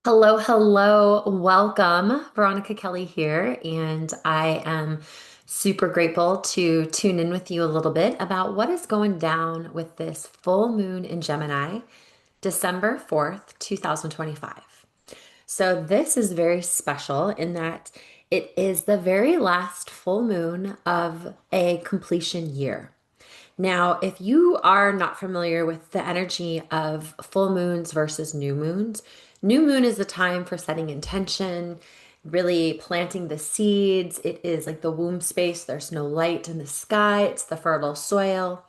Hello, hello, welcome. Veronica Kelly here, and I am super grateful to tune in with you a little bit about what is going down with this full moon in Gemini, December 4th, 2025. So, this is very special in that it is the very last full moon of a completion year. Now, if you are not familiar with the energy of full moons versus new moon is the time for setting intention, really planting the seeds. It is like the womb space. There's no light in the sky, it's the fertile soil.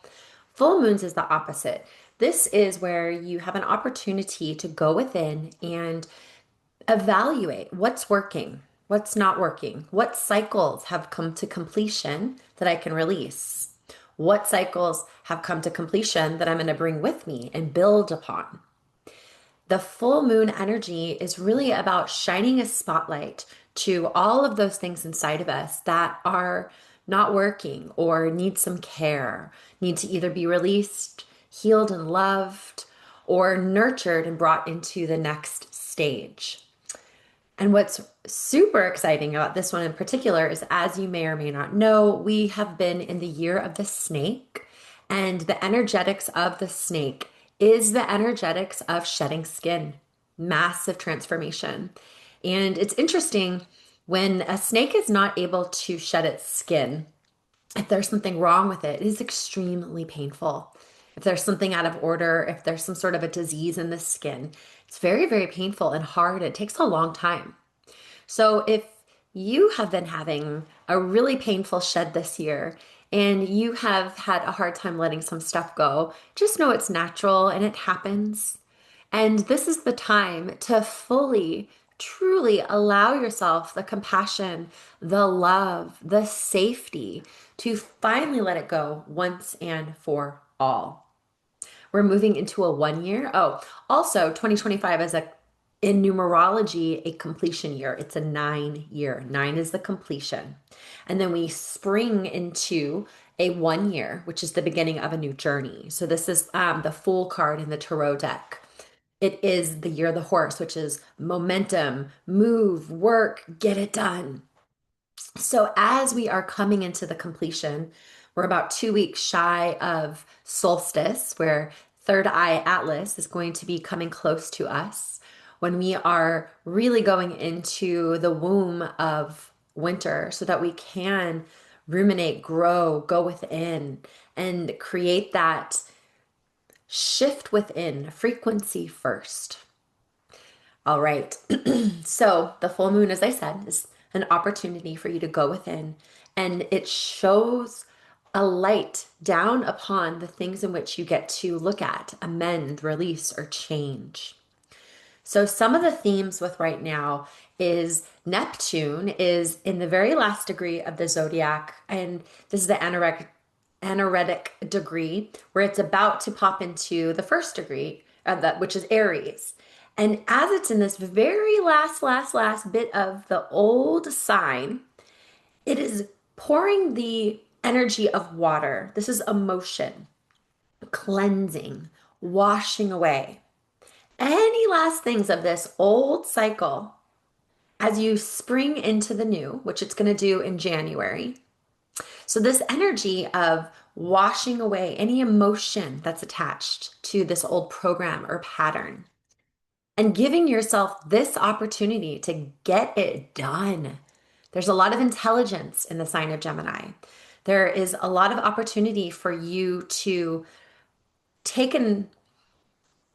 Full moons is the opposite. This is where you have an opportunity to go within and evaluate what's working, what's not working, what cycles have come to completion that I can release, what cycles have come to completion that I'm going to bring with me and build upon. The full moon energy is really about shining a spotlight to all of those things inside of us that are not working or need some care, need to either be released, healed, and loved, or nurtured and brought into the next stage. And what's super exciting about this one in particular is, as you may or may not know, we have been in the year of the snake, and the energetics of the snake is the energetics of shedding skin, massive transformation. And it's interesting when a snake is not able to shed its skin, if there's something wrong with it, it is extremely painful. If there's something out of order, if there's some sort of a disease in the skin, it's very, very painful and hard. It takes a long time. So if you have been having a really painful shed this year and you have had a hard time letting some stuff go, just know it's natural and it happens. And this is the time to fully, truly allow yourself the compassion, the love, the safety to finally let it go once and for all. We're moving into a 1 year. Oh, also 2025 is a in numerology a completion year. It's a 9 year. Nine is the completion. And then we spring into a 1 year, which is the beginning of a new journey. So this is the Fool card in the tarot deck. It is the year of the horse, which is momentum, move, work, get it done. So, as we are coming into the completion, we're about 2 weeks shy of solstice, where Third Eye Atlas is going to be coming close to us when we are really going into the womb of winter so that we can ruminate, grow, go within, and create that shift within frequency first. All right. So the full moon, as I said, is an opportunity for you to go within, and it shows a light down upon the things in which you get to look at, amend, release, or change. So some of the themes with right now is Neptune is in the very last degree of the zodiac, and this is the anaretic degree where it's about to pop into the first degree of that, which is Aries. And as it's in this very last bit of the old sign, it is pouring the energy of water. This is emotion, cleansing, washing away any last things of this old cycle as you spring into the new, which it's going to do in January. So, this energy of washing away any emotion that's attached to this old program or pattern and giving yourself this opportunity to get it done. There's a lot of intelligence in the sign of Gemini. There is a lot of opportunity for you to take an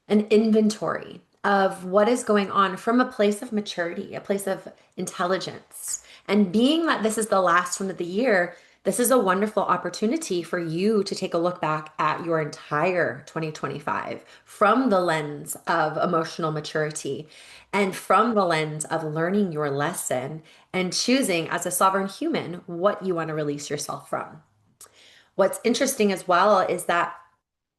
inventory of what is going on from a place of maturity, a place of intelligence. And being that this is the last one of the year, this is a wonderful opportunity for you to take a look back at your entire 2025 from the lens of emotional maturity and from the lens of learning your lesson and choosing as a sovereign human what you want to release yourself from. What's interesting as well is that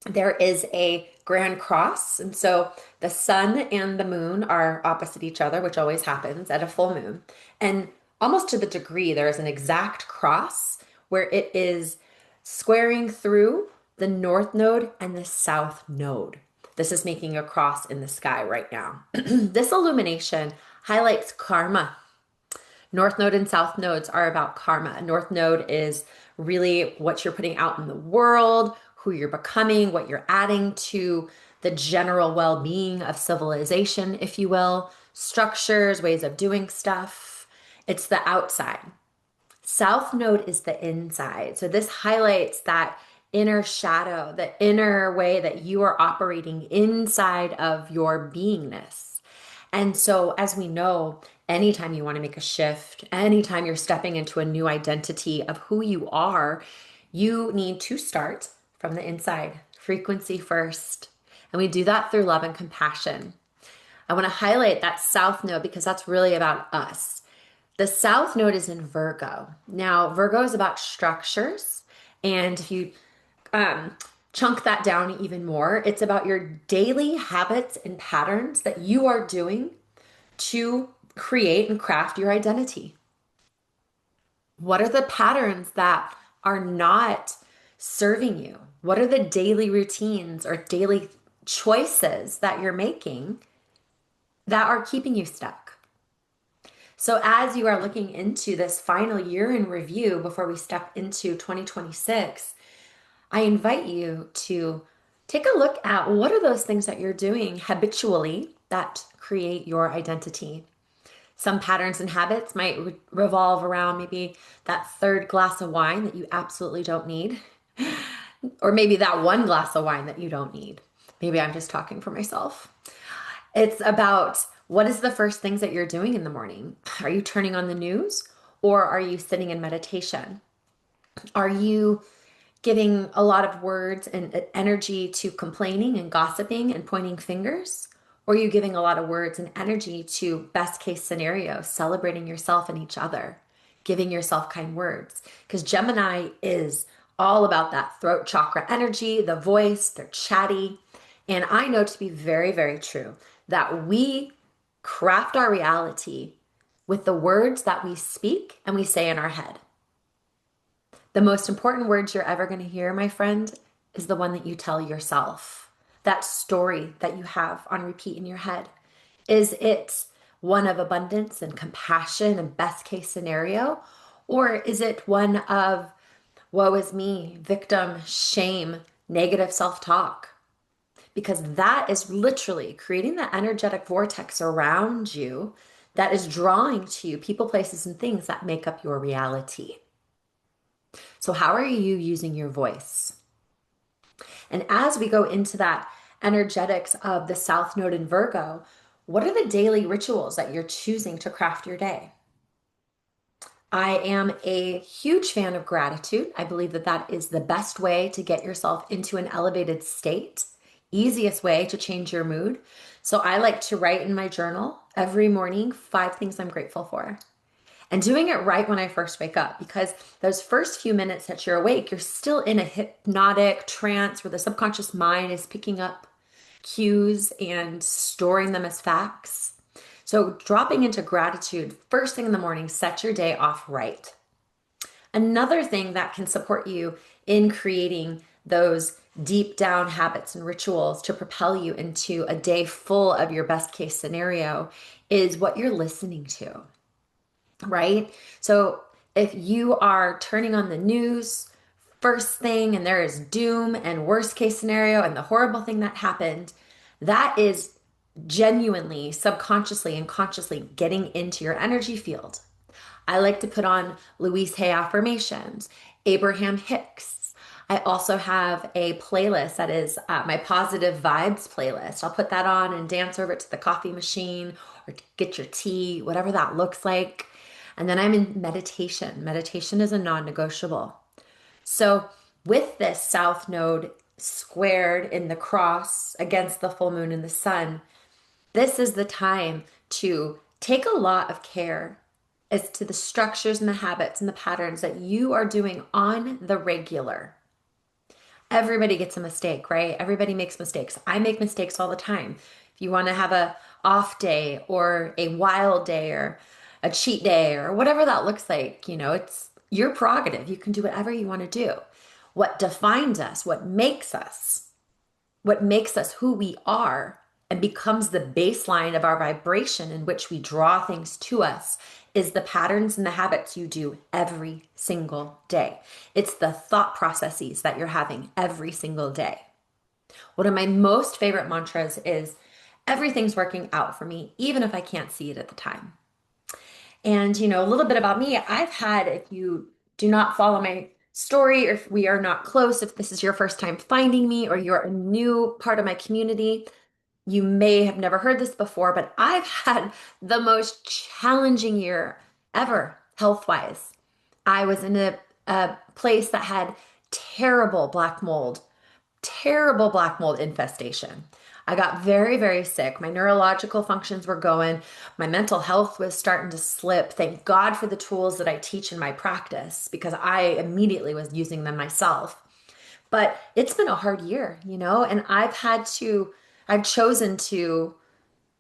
there is a grand cross. And so the sun and the moon are opposite each other, which always happens at a full moon. And almost to the degree, there is an exact cross where it is squaring through the north node and the south node. This is making a cross in the sky right now. This illumination highlights karma. North node and south nodes are about karma. North node is really what you're putting out in the world, who you're becoming, what you're adding to the general well-being of civilization, if you will, structures, ways of doing stuff. It's the outside. South node is the inside. So this highlights that inner shadow, the inner way that you are operating inside of your beingness. And so, as we know, anytime you want to make a shift, anytime you're stepping into a new identity of who you are, you need to start from the inside, frequency first. And we do that through love and compassion. I want to highlight that south node because that's really about us. The south node is in Virgo. Now, Virgo is about structures. And if you chunk that down even more, it's about your daily habits and patterns that you are doing to create and craft your identity. What are the patterns that are not serving you? What are the daily routines or daily choices that you're making that are keeping you stuck? So, as you are looking into this final year in review before we step into 2026, I invite you to take a look at what are those things that you're doing habitually that create your identity. Some patterns and habits might revolve around maybe that third glass of wine that you absolutely don't need, or maybe that one glass of wine that you don't need. Maybe I'm just talking for myself. It's about what is the first things that you're doing in the morning? Are you turning on the news or are you sitting in meditation? Are you giving a lot of words and energy to complaining and gossiping and pointing fingers? Or are you giving a lot of words and energy to best case scenario, celebrating yourself and each other, giving yourself kind words? Because Gemini is all about that throat chakra energy, the voice, they're chatty. And I know to be very, very true that we craft our reality with the words that we speak and we say in our head. The most important words you're ever going to hear, my friend, is the one that you tell yourself. That story that you have on repeat in your head. Is it one of abundance and compassion and best case scenario? Or is it one of woe is me, victim, shame, negative self-talk? Because that is literally creating that energetic vortex around you that is drawing to you people, places, and things that make up your reality. So, how are you using your voice? And as we go into that energetics of the South Node in Virgo, what are the daily rituals that you're choosing to craft your day? I am a huge fan of gratitude. I believe that that is the best way to get yourself into an elevated state, easiest way to change your mood. So I like to write in my journal every morning 5 things I'm grateful for. And doing it right when I first wake up, because those first few minutes that you're awake, you're still in a hypnotic trance where the subconscious mind is picking up cues and storing them as facts. So dropping into gratitude first thing in the morning, set your day off right. Another thing that can support you in creating those deep down habits and rituals to propel you into a day full of your best case scenario is what you're listening to. Right? So if you are turning on the news first thing and there is doom and worst case scenario and the horrible thing that happened, that is genuinely, subconsciously, and consciously getting into your energy field. I like to put on Louise Hay affirmations, Abraham Hicks. I also have a playlist that is my positive vibes playlist. I'll put that on and dance over to the coffee machine or get your tea, whatever that looks like. And then I'm in meditation. Meditation is a non-negotiable. So with this South Node squared in the cross against the full moon and the sun, this is the time to take a lot of care as to the structures and the habits and the patterns that you are doing on the regular. Everybody gets a mistake, right? Everybody makes mistakes. I make mistakes all the time. If you want to have a off day or a wild day or a cheat day or whatever that looks like, it's your prerogative. You can do whatever you want to do. What defines us, what makes us, what makes us who we are and becomes the baseline of our vibration in which we draw things to us is the patterns and the habits you do every single day. It's the thought processes that you're having every single day. One of my most favorite mantras is everything's working out for me, even if I can't see it at the time. And, a little bit about me, I've had, if you do not follow my story, or if we are not close, if this is your first time finding me, or you're a new part of my community, you may have never heard this before, but I've had the most challenging year ever, health-wise. I was in a place that had terrible black mold, terrible black mold infestation. I got very, very sick. My neurological functions were going. My mental health was starting to slip. Thank God for the tools that I teach in my practice because I immediately was using them myself. But it's been a hard year, and I've chosen to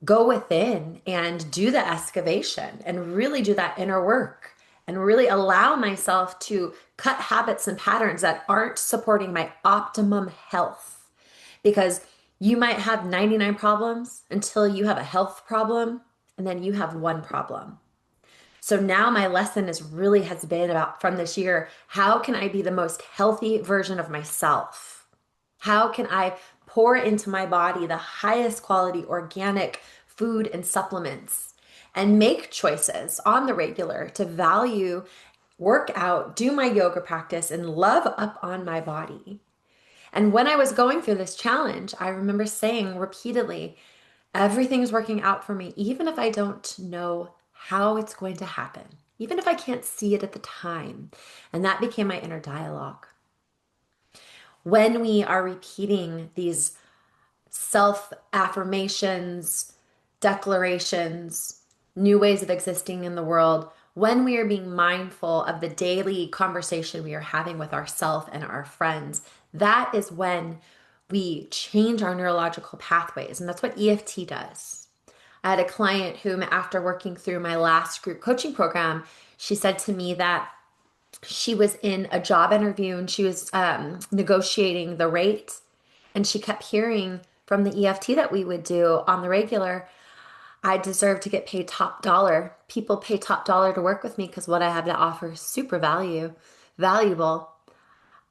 go within and do the excavation and really do that inner work and really allow myself to cut habits and patterns that aren't supporting my optimum health. Because you might have 99 problems until you have a health problem, and then you have one problem. So now my lesson is really has been about from this year, how can I be the most healthy version of myself? How can I pour into my body the highest quality organic food and supplements and make choices on the regular to value, work out, do my yoga practice, and love up on my body? And when I was going through this challenge, I remember saying repeatedly, everything's working out for me, even if I don't know how it's going to happen, even if I can't see it at the time. And that became my inner dialogue. When we are repeating these self affirmations, declarations, new ways of existing in the world, when we are being mindful of the daily conversation we are having with ourselves and our friends, that is when we change our neurological pathways. And that's what EFT does. I had a client whom, after working through my last group coaching program, she said to me that she was in a job interview and she was negotiating the rate. And she kept hearing from the EFT that we would do on the regular, I deserve to get paid top dollar. People pay top dollar to work with me because what I have to offer is super valuable.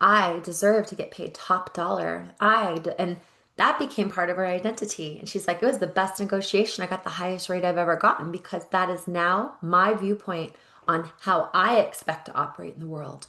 I deserve to get paid top dollar. And that became part of her identity. And she's like, it was the best negotiation. I got the highest rate I've ever gotten because that is now my viewpoint on how I expect to operate in the world.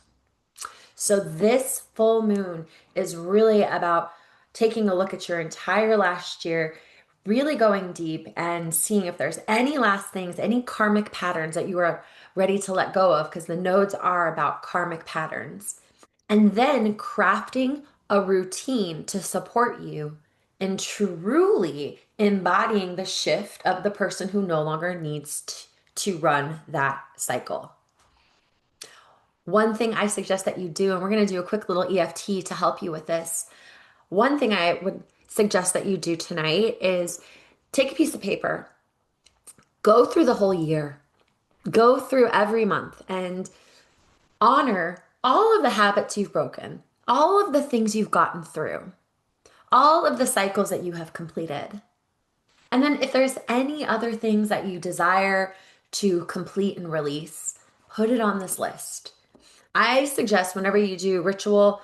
So this full moon is really about taking a look at your entire last year, really going deep and seeing if there's any last things, any karmic patterns that you are ready to let go of, because the nodes are about karmic patterns. And then crafting a routine to support you in truly embodying the shift of the person who no longer needs to run that cycle. One thing I suggest that you do, and we're going to do a quick little EFT to help you with this. One thing I would suggest that you do tonight is take a piece of paper, go through the whole year, go through every month, and honor all of the habits you've broken, all of the things you've gotten through, all of the cycles that you have completed. And then if there's any other things that you desire to complete and release, put it on this list. I suggest whenever you do ritual,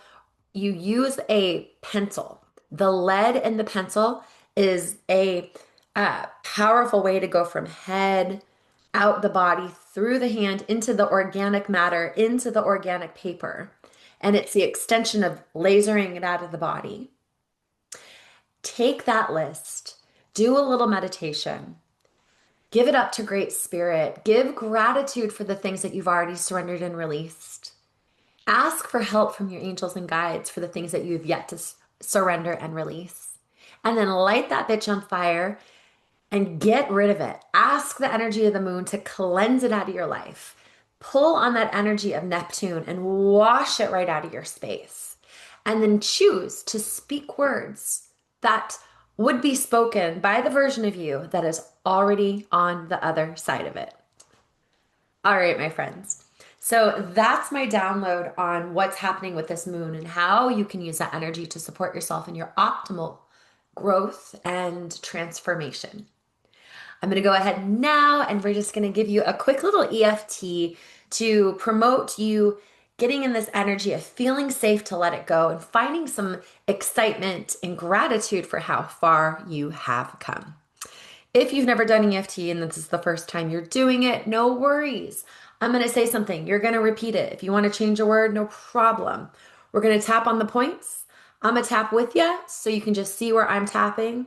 you use a pencil. The lead in the pencil is a powerful way to go from head, out the body, through the hand, into the organic matter, into the organic paper. And it's the extension of lasering it out of the body. Take that list, do a little meditation, give it up to Great Spirit, give gratitude for the things that you've already surrendered and released. Ask for help from your angels and guides for the things that you've yet to surrender and release. And then light that bitch on fire and get rid of it. Ask the energy of the moon to cleanse it out of your life. Pull on that energy of Neptune and wash it right out of your space. And then choose to speak words that would be spoken by the version of you that is already on the other side of it. All right, my friends. So that's my download on what's happening with this moon and how you can use that energy to support yourself in your optimal growth and transformation. I'm going to go ahead now and we're just going to give you a quick little EFT to promote you getting in this energy of feeling safe to let it go and finding some excitement and gratitude for how far you have come. If you've never done EFT and this is the first time you're doing it, no worries. I'm going to say something. You're going to repeat it. If you want to change a word, no problem. We're going to tap on the points. I'm going to tap with you so you can just see where I'm tapping.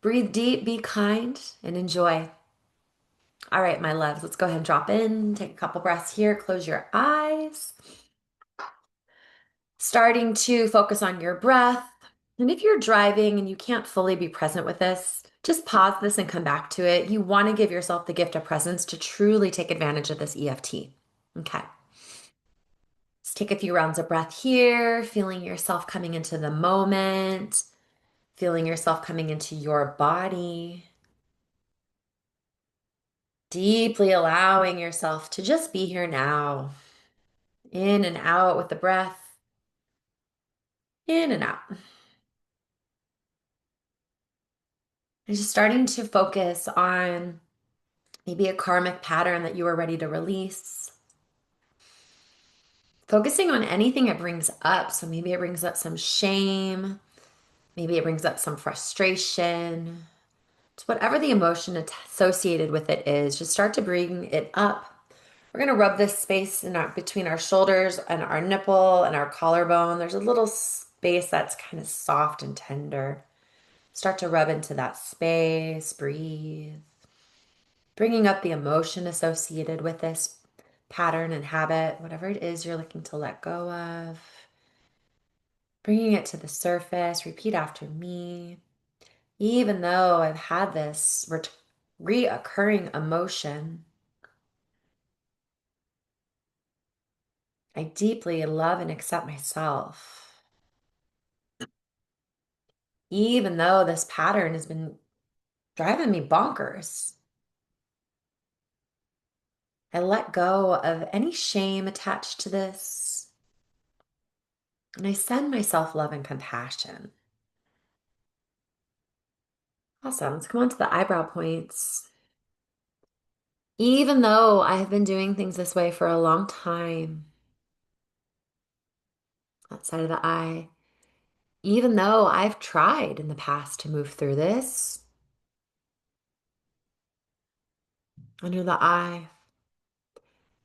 Breathe deep, be kind, and enjoy. All right, my loves, let's go ahead and drop in. Take a couple breaths here. Close your eyes. Starting to focus on your breath. And if you're driving and you can't fully be present with this, just pause this and come back to it. You want to give yourself the gift of presence to truly take advantage of this EFT. Okay. Let's take a few rounds of breath here, feeling yourself coming into the moment, feeling yourself coming into your body, deeply allowing yourself to just be here now, in and out with the breath, in and out. And just starting to focus on maybe a karmic pattern that you are ready to release. Focusing on anything it brings up. So maybe it brings up some shame. Maybe it brings up some frustration. It's whatever the emotion associated with it is, just start to bring it up. We're going to rub this space between our shoulders and our nipple and our collarbone. There's a little space that's kind of soft and tender. Start to rub into that space, breathe. Bringing up the emotion associated with this pattern and habit, whatever it is you're looking to let go of. Bringing it to the surface, repeat after me. Even though I've had this reoccurring emotion, I deeply love and accept myself. Even though this pattern has been driving me bonkers, I let go of any shame attached to this. And I send myself love and compassion. Awesome. Let's come on to the eyebrow points. Even though I have been doing things this way for a long time, that side of the eye, even though I've tried in the past to move through this, under the eye,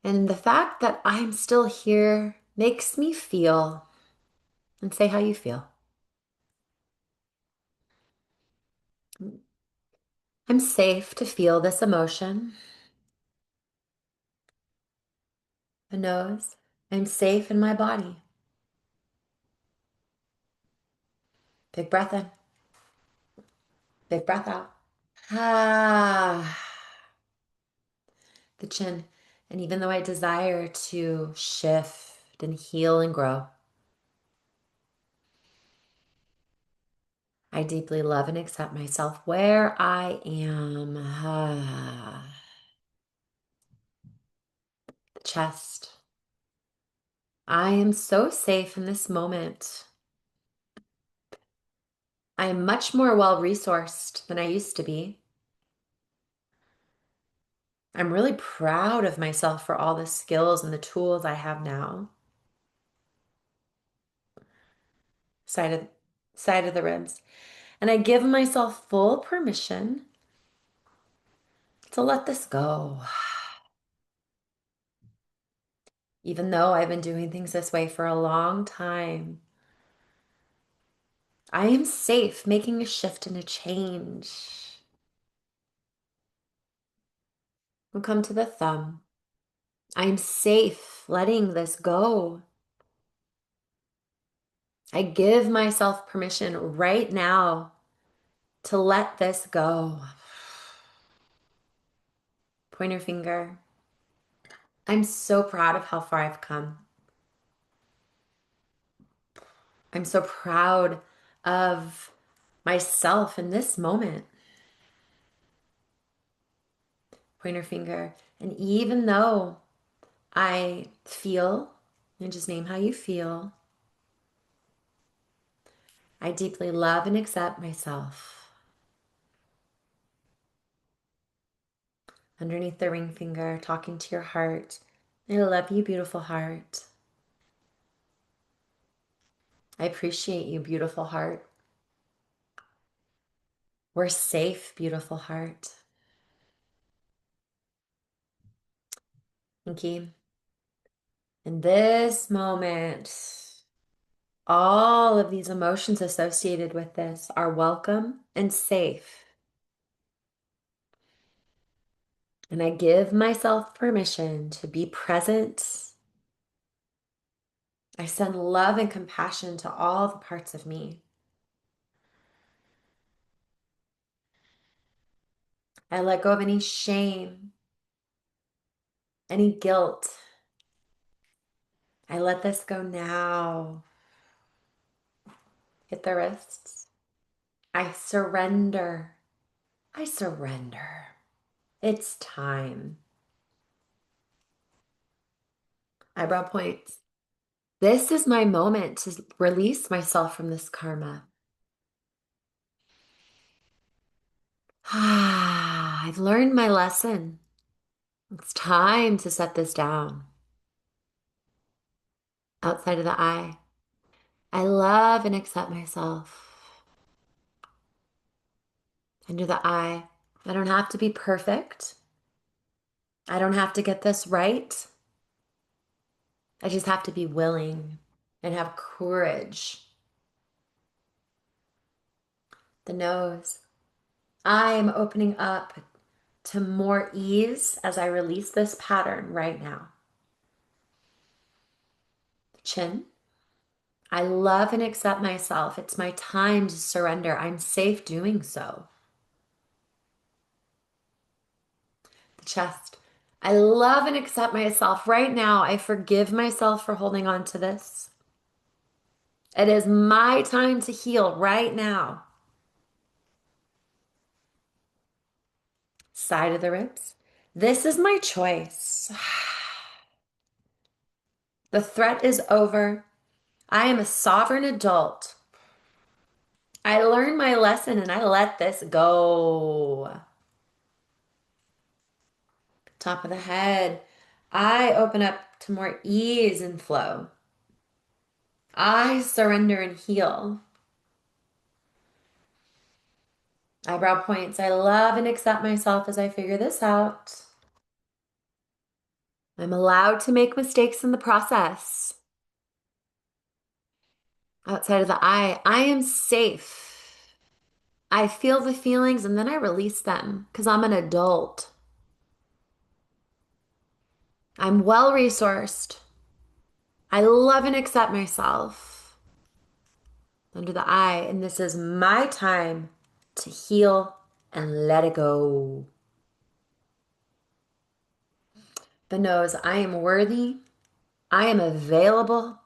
and the fact that I'm still here makes me feel, and say how you feel. I'm safe to feel this emotion. The nose. I'm safe in my body. Big breath in. Big breath out. Ah, the chin. And even though I desire to shift and heal and grow, I deeply love and accept myself where I am. Ah, the chest. I am so safe in this moment. I am much more well resourced than I used to be. I'm really proud of myself for all the skills and the tools I have now. Side of side of the ribs. And I give myself full permission to let this go. Even though I've been doing things this way for a long time, I am safe making a shift and a change. We'll come to the thumb. I am safe letting this go. I give myself permission right now to let this go. Pointer finger. I'm so proud of how far I've come. I'm so proud of myself in this moment. Pointer finger. And even though I feel, and just name how you feel, I deeply love and accept myself. Underneath the ring finger, talking to your heart. I love you, beautiful heart. I appreciate you, beautiful heart. We're safe, beautiful heart. Pinky. In this moment, all of these emotions associated with this are welcome and safe. And I give myself permission to be present. I send love and compassion to all the parts of me. I let go of any shame, any guilt. I let this go now. Hit the wrists. I surrender. I surrender. It's time. Eyebrow points. This is my moment to release myself from this karma. I've learned my lesson. It's time to set this down. Outside of the eye. I love and accept myself. Under the eye. I don't have to be perfect. I don't have to get this right. I just have to be willing and have courage. The nose. I am opening up to more ease as I release this pattern right now. The chin. I love and accept myself. It's my time to surrender. I'm safe doing so. The chest. I love and accept myself. Right now, I forgive myself for holding on to this. It is my time to heal right now. Side of the ribs. This is my choice. The threat is over. I am a sovereign adult. I learned my lesson and I let this go. Top of the head. I open up to more ease and flow. I surrender and heal. Eyebrow points. I love and accept myself as I figure this out. I'm allowed to make mistakes in the process. Outside of the eye, I am safe. I feel the feelings and then I release them because I'm an adult. I'm well resourced. I love and accept myself. Under the eye, and this is my time to heal and let it go. The nose, I am worthy. I am available.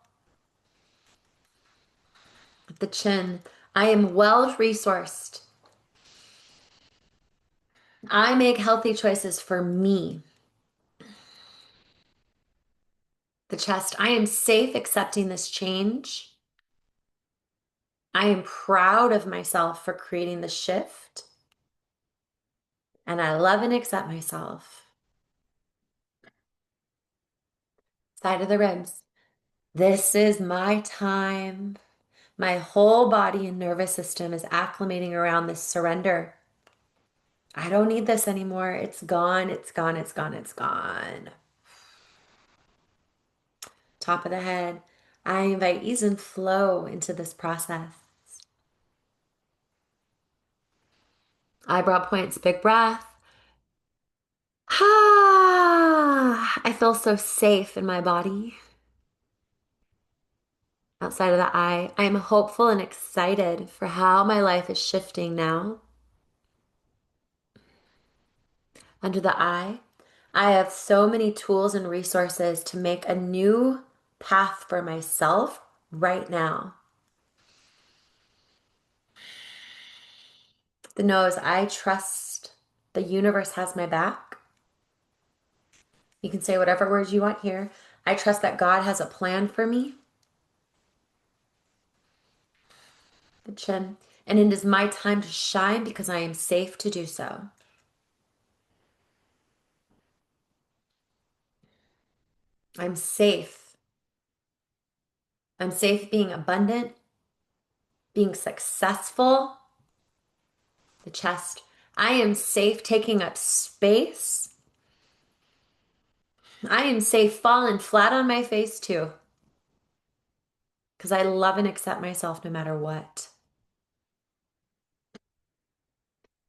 The chin, I am well resourced. I make healthy choices for me. The chest, I am safe accepting this change. I am proud of myself for creating the shift. And I love and accept myself. Side of the ribs. This is my time. My whole body and nervous system is acclimating around this surrender. I don't need this anymore. It's gone, it's gone, it's gone, it's gone. Top of the head. I invite ease and flow into this process. Eyebrow points, big breath. Ah, I feel so safe in my body. Outside of the eye, I am hopeful and excited for how my life is shifting now. Under the eye, I have so many tools and resources to make a new path for myself right now. The nose, I trust the universe has my back. You can say whatever words you want here. I trust that God has a plan for me. the chin. And it is my time to shine because I am safe to do so. I'm safe. I'm safe being abundant, being successful, the chest. I am safe taking up space. I am safe falling flat on my face too, because I love and accept myself no matter what.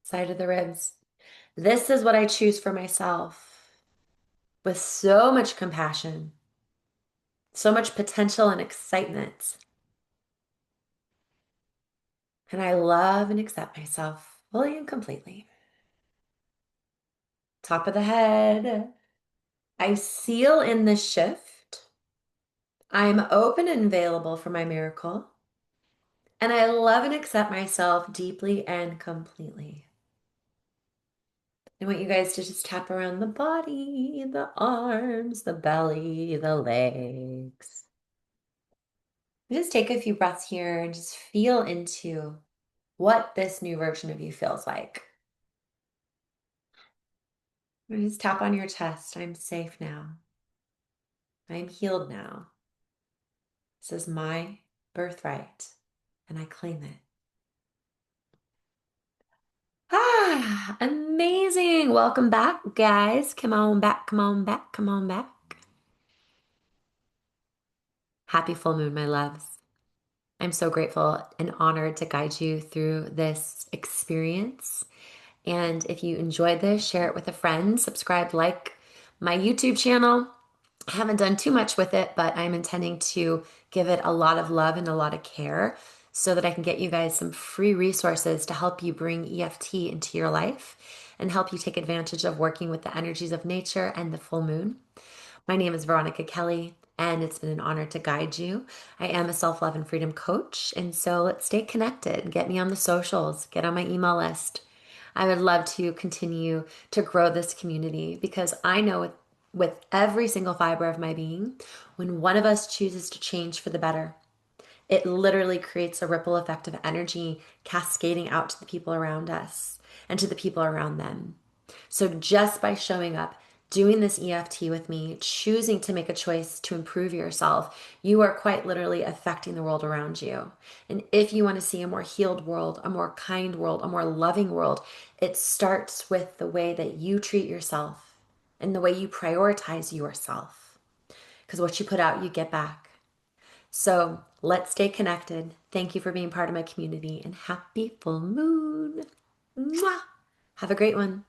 Side of the ribs. This is what I choose for myself with so much compassion, so much potential and excitement. And I love and accept myself fully and completely. Top of the head. I seal in this shift. I'm open and available for my miracle. And I love and accept myself deeply and completely. I want you guys to just tap around the body, the arms, the belly, the legs. Just take a few breaths here and just feel into what this new version of you feels like. And just tap on your chest. I'm safe now. I'm healed now. This is my birthright, and I claim it. Ah, amazing. Welcome back, guys. Come on back, come on back, come on back. Happy full moon, my loves. I'm so grateful and honored to guide you through this experience. And if you enjoyed this, share it with a friend, subscribe, like my YouTube channel. I haven't done too much with it, but I'm intending to give it a lot of love and a lot of care so that I can get you guys some free resources to help you bring EFT into your life and help you take advantage of working with the energies of nature and the full moon. My name is Veronica Kelly, and it's been an honor to guide you. I am a self love and freedom coach, and so let's stay connected. Get me on the socials, get on my email list. I would love to continue to grow this community because I know with every single fiber of my being, when one of us chooses to change for the better, it literally creates a ripple effect of energy cascading out to the people around us and to the people around them. So just by showing up, doing this EFT with me, choosing to make a choice to improve yourself, you are quite literally affecting the world around you. And if you want to see a more healed world, a more kind world, a more loving world, it starts with the way that you treat yourself and the way you prioritize yourself. Because what you put out, you get back. So let's stay connected. Thank you for being part of my community and happy full moon. Mwah! Have a great one.